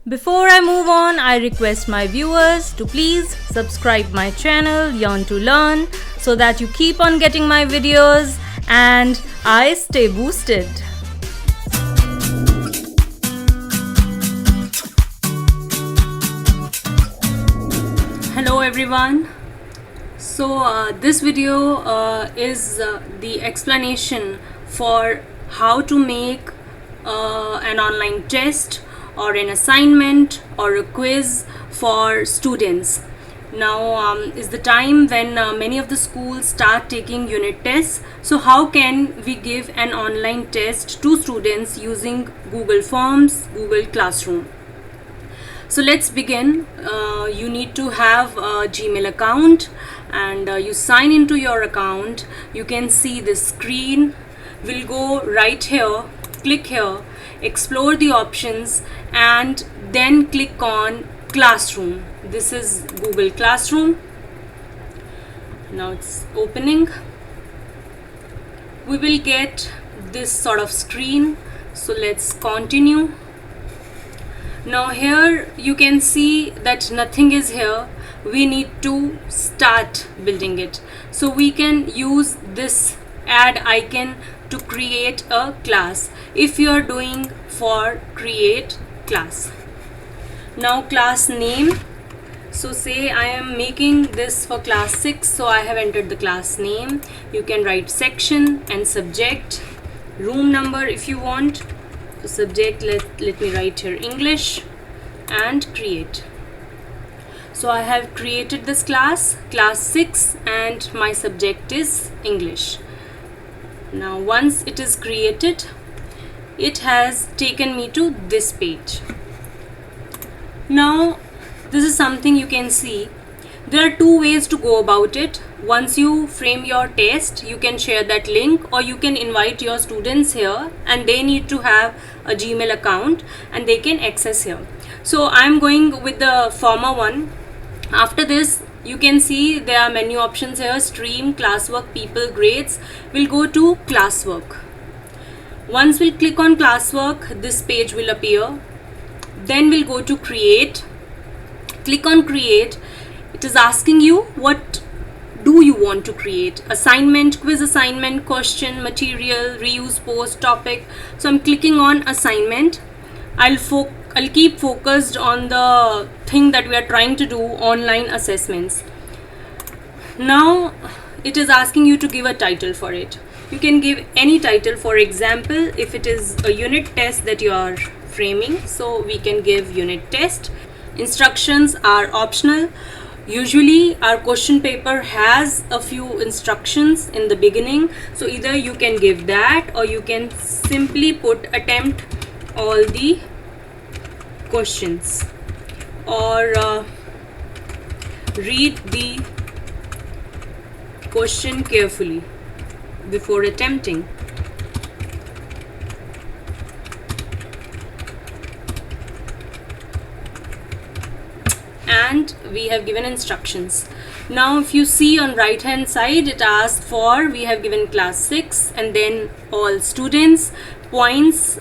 Before I move on, I request my viewers to please subscribe my channel Yearn to Learn so that you keep on getting my videos and I stay boosted. Hello everyone. So this video is the explanation for how to make an online test or an assignment or a quiz for students. Now is the time when many of the schools start taking unit tests. So how can we give an online test to students using Google Forms, Google Classroom? So let's begin. You need to have a Gmail account and you sign into your account. You can see the screen. We'll go right here, click here, explore the options and then click on Classroom. This is Google Classroom. Now it's opening. We will get this sort of screen. So let's continue. Now here you can see that nothing is here. We need to start building it. So we can use this add icon to create a class if you are doing for create class. Now class name. So say I am making this for class 6. So I have entered the class name. You can write section and subject, room number if you want. So subject, let me write here English and create. So I have created this class 6 and my subject is English. Now once it is created, it has taken me to this page. Now this is something you can see. There are two ways to go about it. Once you frame your test, you can share that link or you can invite your students here and they need to have a Gmail account and they can access here. So I'm going with the former one. After this, you can see there are menu options here: stream, classwork, people, grades. We'll go to classwork. Once we'll click on classwork, this page will appear. Then we'll go to create. Click on create. It is asking you what do you want to create: assignment, quiz assignment, question, material, reuse, post, topic. So I'm clicking on assignment. I'll keep focused on the thing that we are trying to do, online assessments. Now it is asking you to give a title for it. You can give any title. For example, if it is a unit test that you are framing, so we can give unit test. Instructions are optional. Usually our question paper has a few instructions in the beginning, so either you can give that or you can simply put attempt all the questions or read the question carefully before attempting. And we have given instructions. Now if you see on right hand side, it asks for, we have given class 6 and then all students, points,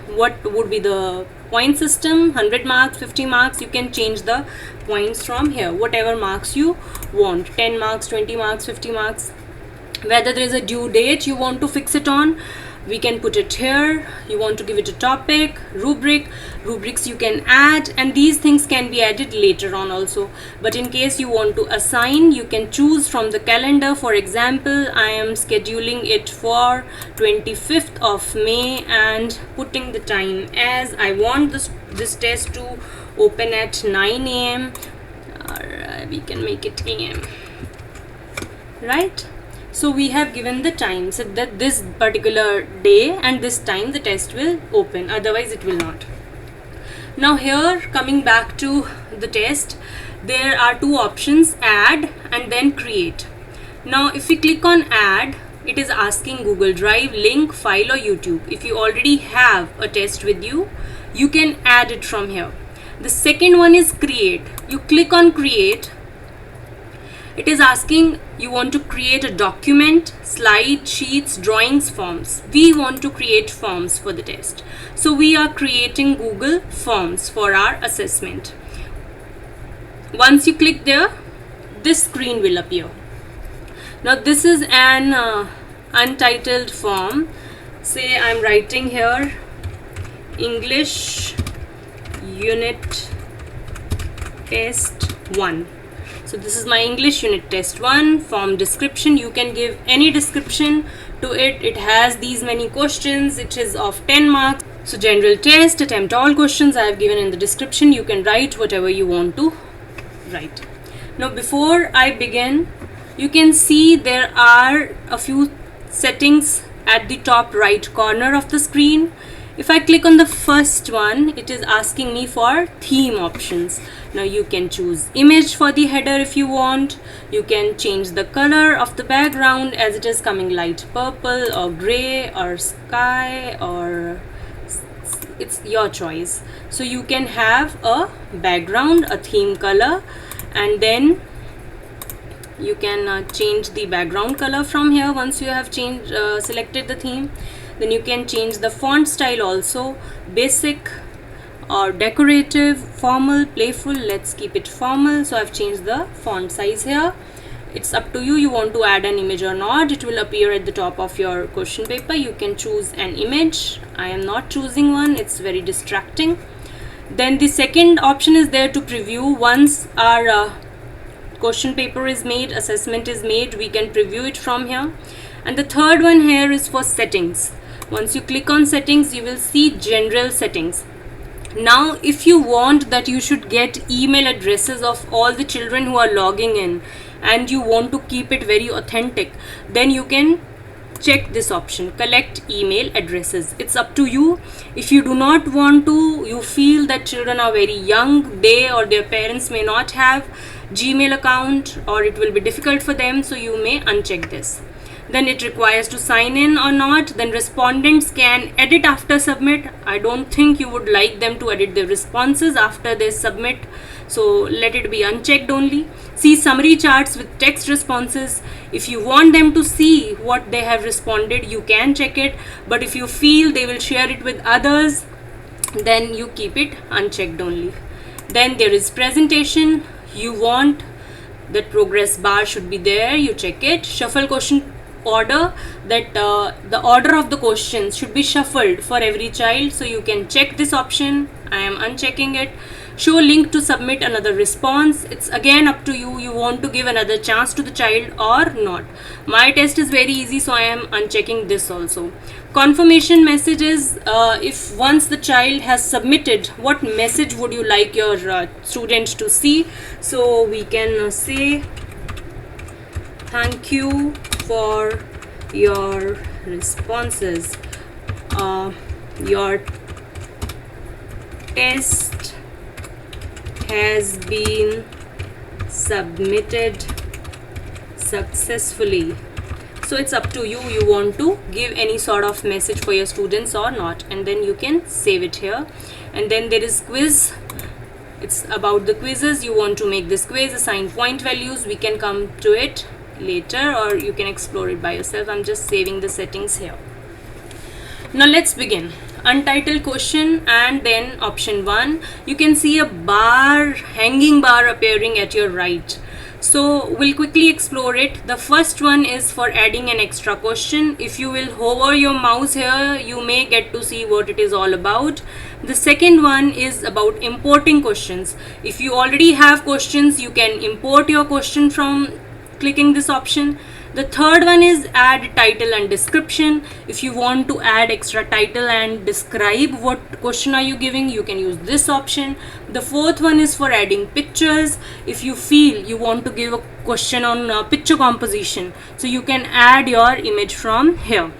what would be the point system, 100 marks, 50 marks. You can change the points from here, whatever marks you want, 10 marks, 20 marks, 50 marks. Whether there is a due date you want to fix it on, we can put it here. You want to give it a topic, rubrics you can add, and these things can be added later on also. But in case you want to assign, you can choose from the calendar. For example, I am scheduling it for 25th of May and putting the time as I want this test to open at 9 a.m. or we can make it a.m. right? So we have given the time, so that this particular day and this time the test will open, otherwise it will not. Now here, coming back to the test, there are two options, add and then create. Now if we click on add, it is asking Google Drive, link, file or YouTube. If you already have a test with you, you can add it from here. The second one is create. You click on create. It is asking you want to create a document, slide, sheets, drawings, forms. We want to create forms for the test. So we are creating Google Forms for our assessment. Once you click there, this screen will appear. Now this is an untitled form. Say I'm writing here English Unit Test 1. So this is my English Unit Test 1 form description. You can give any description to it. It has these many questions. It is of 10 marks. So general test, attempt all questions I have given in the description. You can write whatever you want to write. Now before I begin, you can see there are a few settings at the top right corner of the screen. If I click on the first one, it is asking me for theme options. Now you can choose image for the header if you want. You can change the color of the background as it is coming light purple or gray or sky, or it's your choice. So you can have a background, a theme color, and then you can change the background color from here once you have selected the theme. Then you can change the font style also, basic or decorative, formal, playful. Let's keep it formal. So I've changed the font size here. It's up to you want to add an image or not. It will appear at the top of your question paper. You can choose an image. I am not choosing one, it's very distracting. Then the second option is there to preview. Once our question paper is made, assessment is made, we can preview it from here. And the third one here is for settings. Once you click on settings, you will see general settings. Now if you want that you should get email addresses of all the children who are logging in and you want to keep it very authentic, then you can check this option, collect email addresses. It's up to you. If you do not want to, you feel that children are very young, they or their parents may not have Gmail account or it will be difficult for them, so you may uncheck this. Then it requires to sign in or not. Then respondents can edit after submit. I don't think you would like them to edit their responses after they submit, so let it be unchecked only. See summary charts with text responses. If you want them to see what they have responded, you can check it, but if you feel they will share it with others, then you keep it unchecked only. Then there is presentation. You want that progress bar should be there, you check it. Shuffle question order, that the order of the questions should be shuffled for every child, so you can check this option. I am unchecking it. Show link to submit another response. It's again up to you. You want to give another chance to the child or not. My test is very easy, so I am unchecking this also. Confirmation messages, if once the child has submitted, what message would you like your student to see? So we can say thank you for your responses. Your test has been submitted successfully. So it's up to you. You want to give any sort of message for your students or not, and then you can save it here. And then there is quiz. It's about the quizzes. You want to make this quiz, assign point values. We can come to it later or you can explore it by yourself. I'm just saving the settings here. Now let's begin. Untitled question and then option 1. You can see a bar, hanging bar appearing at your right. So we'll quickly explore it. The first one is for adding an extra question. If you will hover your mouse here, you may get to see what it is all about. The second one is about importing questions. If you already have questions, you can import your question from clicking this option. The third one is add title and description. If you want to add extra title and describe what question are you giving, you can use this option. The fourth one is for adding pictures. If you feel you want to give a question on picture composition, so you can add your image from here.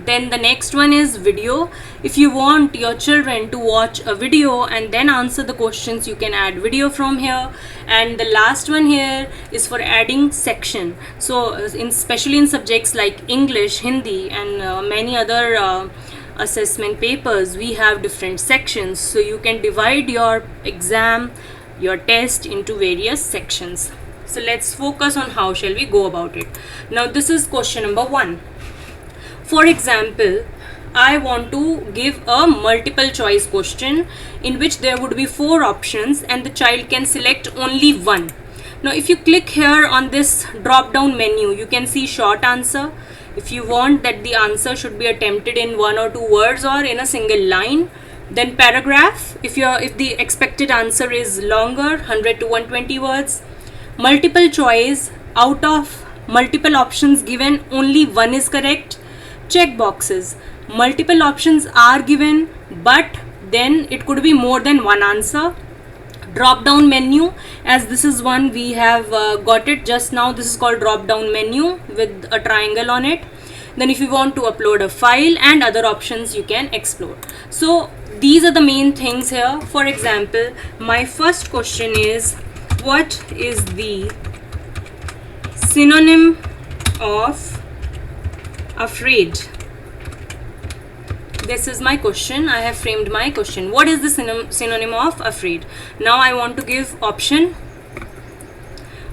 Then the next one is video. If you want your children to watch a video and then answer the questions, you can add video from here. And the last one here is for adding section. So especially in subjects like English, Hindi and many other assessment papers, we have different sections. So you can divide your exam, your test into various sections. So let's focus on how shall we go about it. Now this is question number 1. For example, I want to give a multiple choice question in which there would be 4 options and the child can select only one. Now if you click here on this drop down menu, you can see short answer. If you want that the answer should be attempted in 1 or 2 words or in a single line. Then paragraph, if the expected answer is longer, 100 to 120 words. Multiple choice, out of multiple options given, only one is correct. Check boxes, multiple options are given, but then it could be more than one answer. Drop down menu, as this is one we have got it just now. This is called drop down menu with a triangle on it. Then if you want to upload a file and other options you can explore. So these are the main things here. For example, my first question is, what is the synonym of afraid? This is my question. I have framed my question. What is the synonym of afraid? Now I want to give option.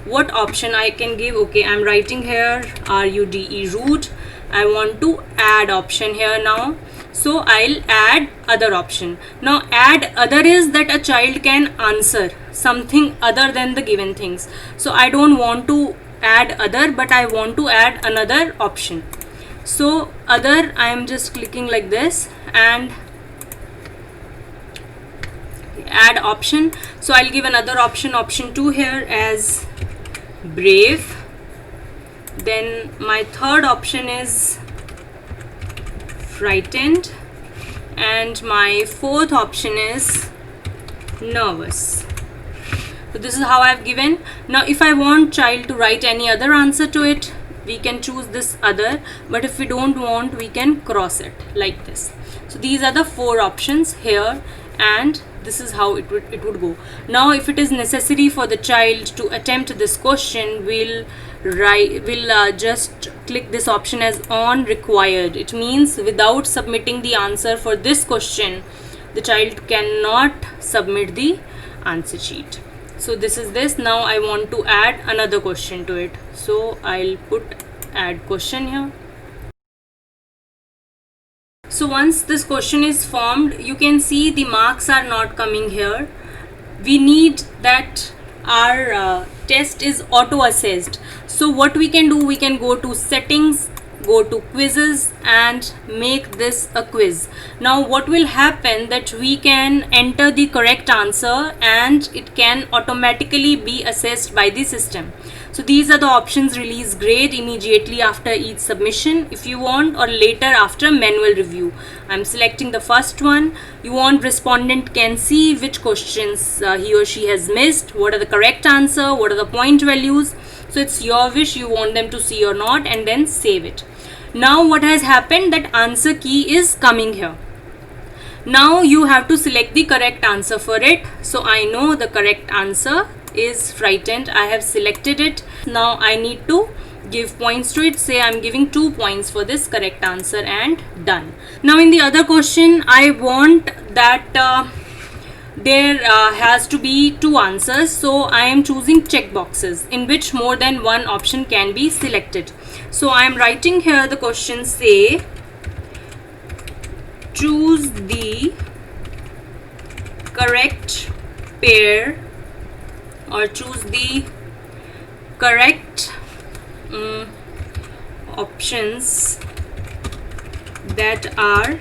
What option I can give? Okay, I'm writing here RUDE, root. I want to add option here now. So I'll add other option. Now add other is that a child can answer something other than the given things. So I don't want to add other, but I want to add another option. So other, I am just clicking like this and add option. So I'll give another option, option 2 here as brave. Then my third option is frightened, and my fourth option is nervous. So this is how I've given. Now if I want child to write any other answer to it, we can choose this other, but if we don't want, we can cross it like this. So these are the 4 options here, and this is how it would go. Now if it is necessary for the child to attempt this question, we'll just click this option as on required. It means without submitting the answer for this question, the child cannot submit the answer sheet. So this is this. Now I want to add another question to it, so I'll put add question here. So once this question is formed, you can see the marks are not coming here. We need that our test is auto assessed. So what we can do, we can go to settings, go to quizzes and make this a quiz. Now what will happen, that we can enter the correct answer and it can automatically be assessed by the system. So these are the options: release grade immediately after each submission if you want, or later after manual review. I'm selecting the first one. You want respondent can see which questions he or she has missed, what are the correct answer, what are the point values. So it's your wish, you want them to see or not, and then save it. Now what has happened, that answer key is coming here. Now you have to select the correct answer for it. So I know the correct answer is frightened. I have selected it. Now I need to give points to it. Say I'm giving 2 points for this correct answer, and done. Now in the other question, I want that there has to be 2 answers. So I am choosing check boxes in which more than one option can be selected. So I am writing here the question, say choose the correct pair, or choose the correct options that are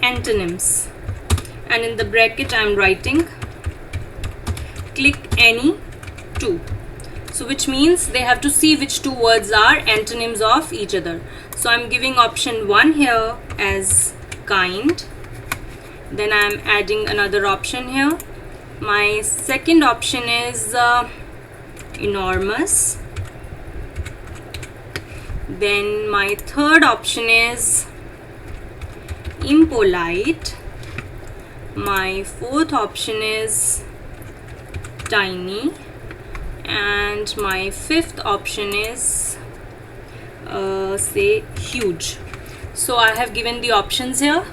antonyms, and in the bracket I am writing click any 2. So which means they have to see which 2 words are antonyms of each other. So I'm giving option 1 here as kind. Then I'm adding another option here. My second option is enormous. Then my third option is impolite. My fourth option is tiny, and my fifth option is say huge. So I have given the options here.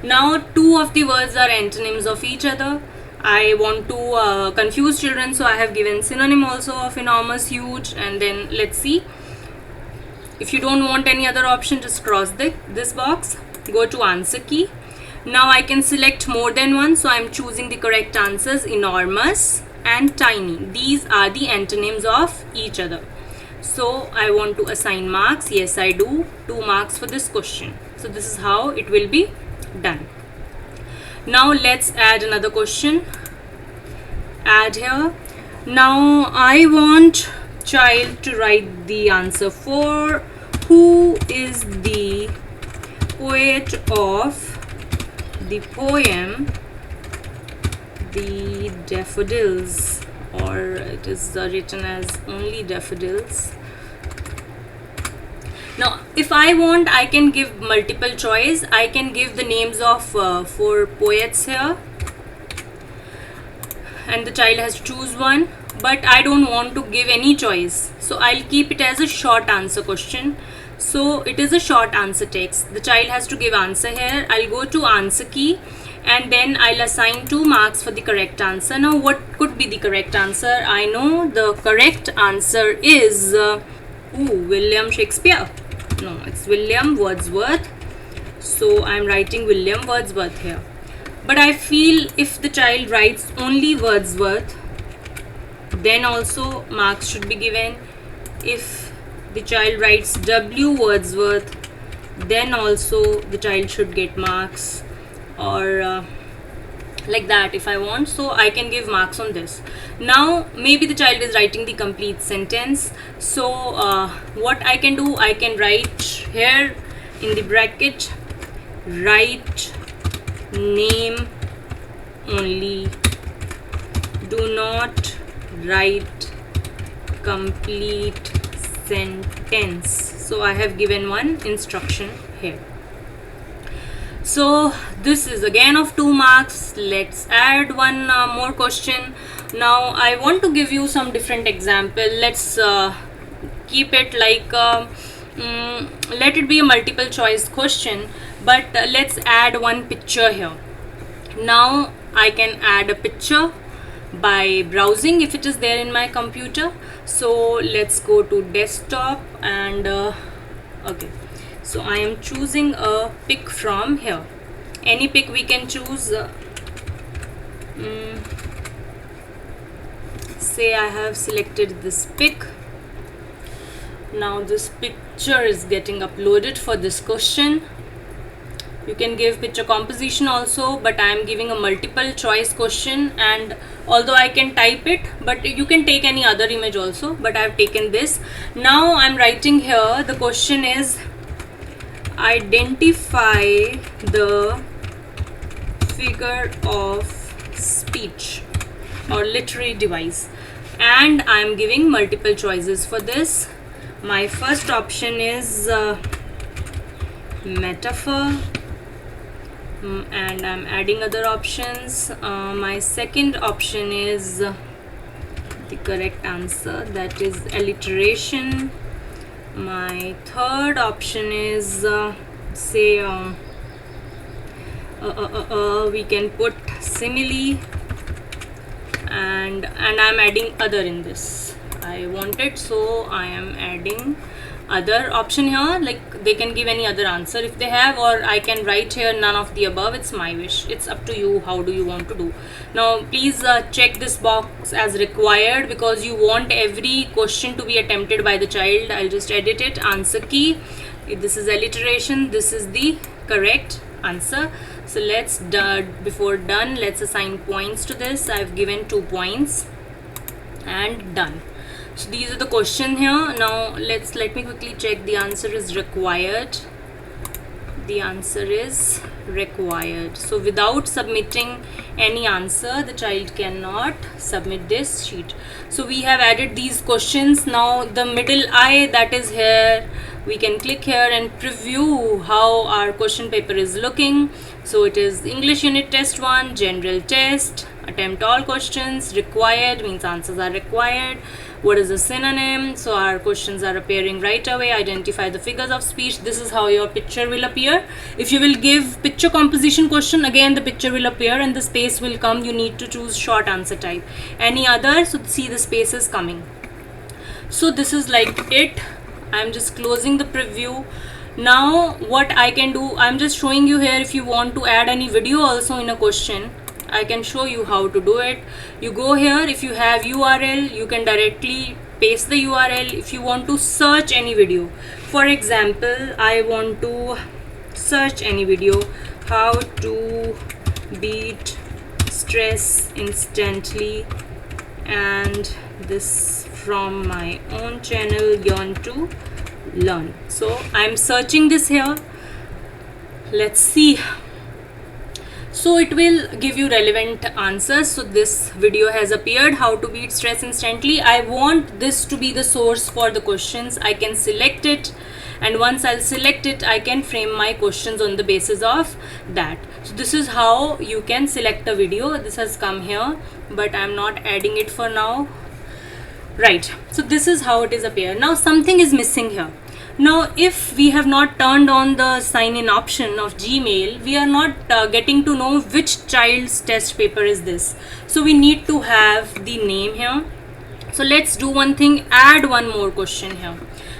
Now 2 of the words are antonyms of each other. I want to confuse children, so I have given synonym also of enormous, huge, and then let's see. If you don't want any other option, just cross this box, go to answer key. Now I can select more than one, so I'm choosing the correct answers, enormous and tiny. These are the antonyms of each other. So I want to assign marks. Yes, I do. 2 marks for this question. So this is how it will be done. Now let's add another question. Add here. Now I want child to write the answer for who is the poet of the poem The Daffodils, or it is written as only Daffodils. Now if I want, I can give multiple choice. I can give the names of 4 poets here, and the child has to choose one, but I don't want to give any choice, so I'll keep it as a short answer question. So it is a short answer text. The child has to give answer here. I'll go to answer key, and then I'll assign 2 marks for the correct answer. Now what could be the correct answer? I know the correct answer is William Shakespeare. No, it's William Wordsworth. So I'm writing William Wordsworth here. But I feel if the child writes only Wordsworth, then also marks should be given. If the child writes W. Wordsworth, then also the child should get marks, or like that if I want. So I can give marks on this. Now maybe the child is writing the complete sentence. So what I can do, I can write here in the bracket, write name only, do not write complete sentence. So I have given one instruction here. So this is again of 2 marks. Let's add one more question. Now I want to give you some different example. Let's keep it like let it be a multiple choice question, but let's add one picture here. Now I can add a picture by browsing if it is there in my computer. So let's go to desktop, and okay, so I am choosing a pic from here. Any pic we can choose. Say I have selected this pic. Now this picture is getting uploaded for this question. You can give picture composition also, but I am giving a multiple choice question, and although I can type it, but you can take any other image also, but I have taken this. Now I am writing here, the question is identify the figure of speech or literary device, and I am giving multiple choices for this. My first option is metaphor, and I'm adding other options. My second option is the correct answer, that is alliteration. My third option is say we can put simile, and I'm adding other in this. I want it, so I am adding other option here. Like they can give any other answer if they have, or I can write here none of the above. It's my wish. It's up to you. How do you want to do? Now please check this box as required, because you want every question to be attempted by the child. I'll just edit it. Answer key. This is alliteration. This is the correct answer. So let's before done, let's assign points to this. I've given 2 points, and done. So these are the question here. Now let me quickly check. The answer is required. The answer is required. So without submitting any answer, the child cannot submit this sheet. So we have added these questions. Now the middle I, that is here, we can click here and preview how our question paper is looking. So it is English unit test 1, general test, Attempt all questions. Required means answers are required. What is a synonym? So our questions are appearing right away. Identify the figures of speech. This is how your picture will appear. If you will give picture composition question, again the picture will appear and the space will come. You need to choose short answer type. Any other, so see the space is coming. So this is like it. I'm just closing the preview. Now what I can do, I'm just showing you here. If you want to add any video also in a question, I can show you how to do it. You go here, if you have URL, you can directly paste the URL. If you want to search any video, for example, I want to search any video, how to beat stress instantly, and this from my own channel Yearn to Learn. So I'm searching this here. Let's see. So it will give you relevant answers. So this video has appeared, how to beat stress instantly. I want this to be the source for the questions. I can select it, and once I'll select it, I can frame my questions on the basis of that. So this is how you can select a video. This has come here, but I'm not adding it for now. Right, so this is how it is appear. Now something is missing here. Now if we have not turned on the sign in option of Gmail, we are not getting to know which child's test paper is this. So we need to have the name here. So let's do one thing, add one more question here.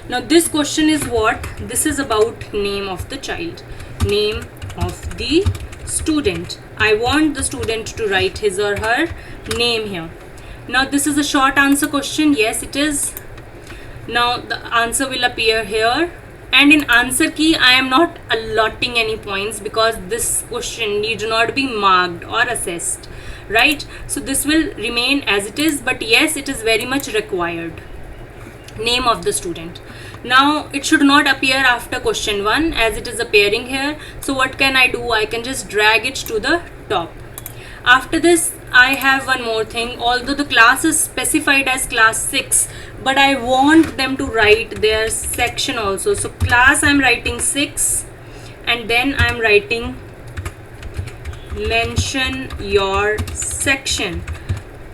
Now this question is what? This is about name of the child, name of the student. I want the student to write his or her name here. Now this is a short answer question. Yes, it is. Now the answer will appear here, and in answer key I am not allotting any points because this question need not be marked or assessed, right? So this will remain as it is, but yes, it is very much required. Name of the student. Now it should not appear after question 1 as it is appearing here. So what can I do? I can just drag it to the top. After this, I have one more thing. Although the class is specified as class 6, but I want them to write their section also. So class, I'm writing 6, and then I'm writing mention your section.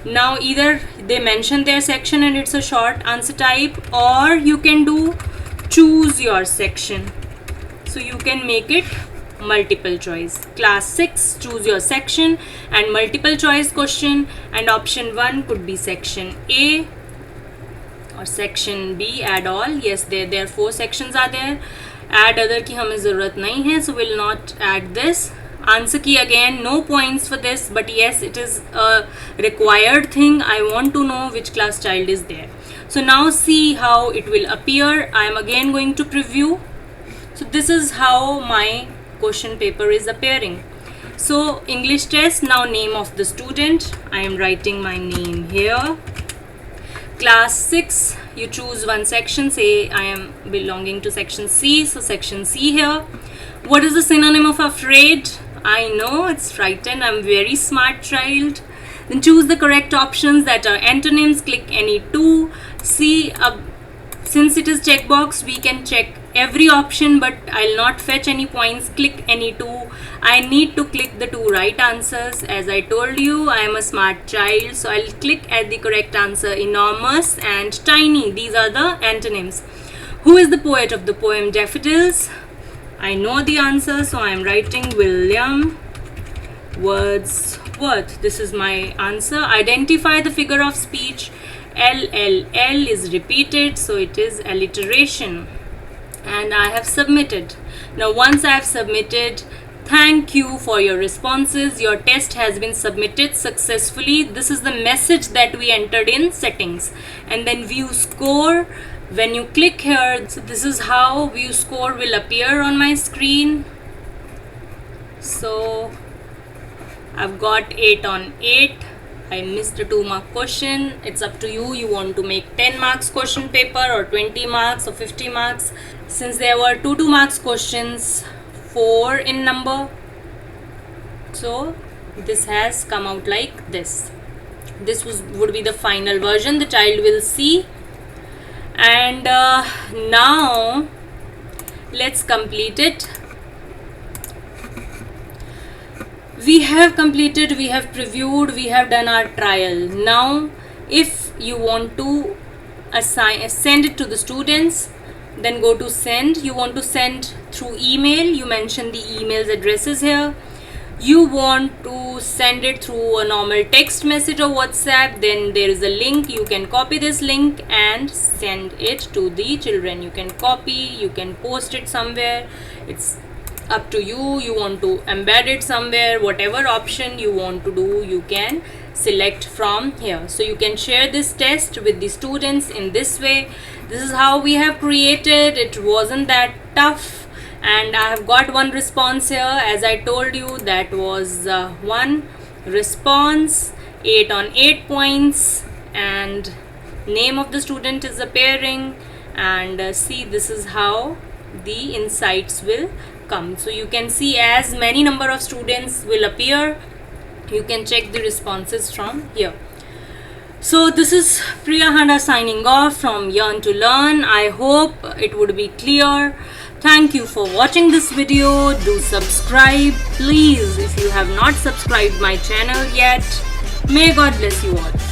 Now either they mention their section and it's a short answer type, or you can do choose your section. So you can make it multiple choice. Class 6, choose your section, and multiple choice question, and option 1 could be section A or section B. Add all. Yes, there 4 sections are there. Add other की हमें ज़रूरत नहीं है, so we'll not add this. Answer key, again no points for this, but yes, it is a required thing. I want to know which class child is there. So now see how it will appear. I am again going to preview. So this is how my question paper is appearing. So English test. Now name of the student, I am writing my name here. Class 6, you choose one section. Say I am belonging to section C, so section C here. What is the synonym of afraid? I know it's frightened. I'm very smart child. Then choose the correct options that are antonyms. Click any two. See, since it is checkbox, we can check every option, but I'll not fetch any points. Click any two. I need to click the 2 right answers. As I told you, I am a smart child, so I'll click at the correct answer. Enormous and tiny, these are the antonyms. Who is the poet of the poem Daffodils? I know the answer, so I am writing William Wordsworth. This is my answer. Identify the figure of speech. L is repeated, so it is alliteration. And I have submitted. Now once I have submitted, thank you for your responses. Your test has been submitted successfully. This is the message that we entered in settings. And then view score. When you click here, so this is how view score will appear on my screen. So I've got 8 on 8. I missed a 2-mark question. It's up to you. You want to make 10 marks question paper or 20 marks or 50 marks. Since there were 2 marks questions, 4 in number. So this has come out like this. This would be the final version the child will see. And now let's complete it. we have completed, we have previewed, we have done our trial. Now if you want to send it to the students, then go to send. You want to send through email, you mention the email's addresses here. You want to send it through a normal text message or WhatsApp, then there is a link. You can copy this link and send it to the children. You can copy, you can post it somewhere, it's up to you. You want to embed it somewhere, whatever option you want to do, you can select from here. So you can share this test with the students in this way. This is how we have created. It wasn't that tough, and I have got one response here. As I told you, that was one response, 8 on 8 points, and name of the student is appearing. And see, this is how the insights will come. So you can see as many number of students will appear. You can check the responses from here. So this is Priya Handa signing off from Yearn to Learn. I hope it would be clear. Thank you for watching this video. Do subscribe, please, if you have not subscribed my channel yet. May God bless you all.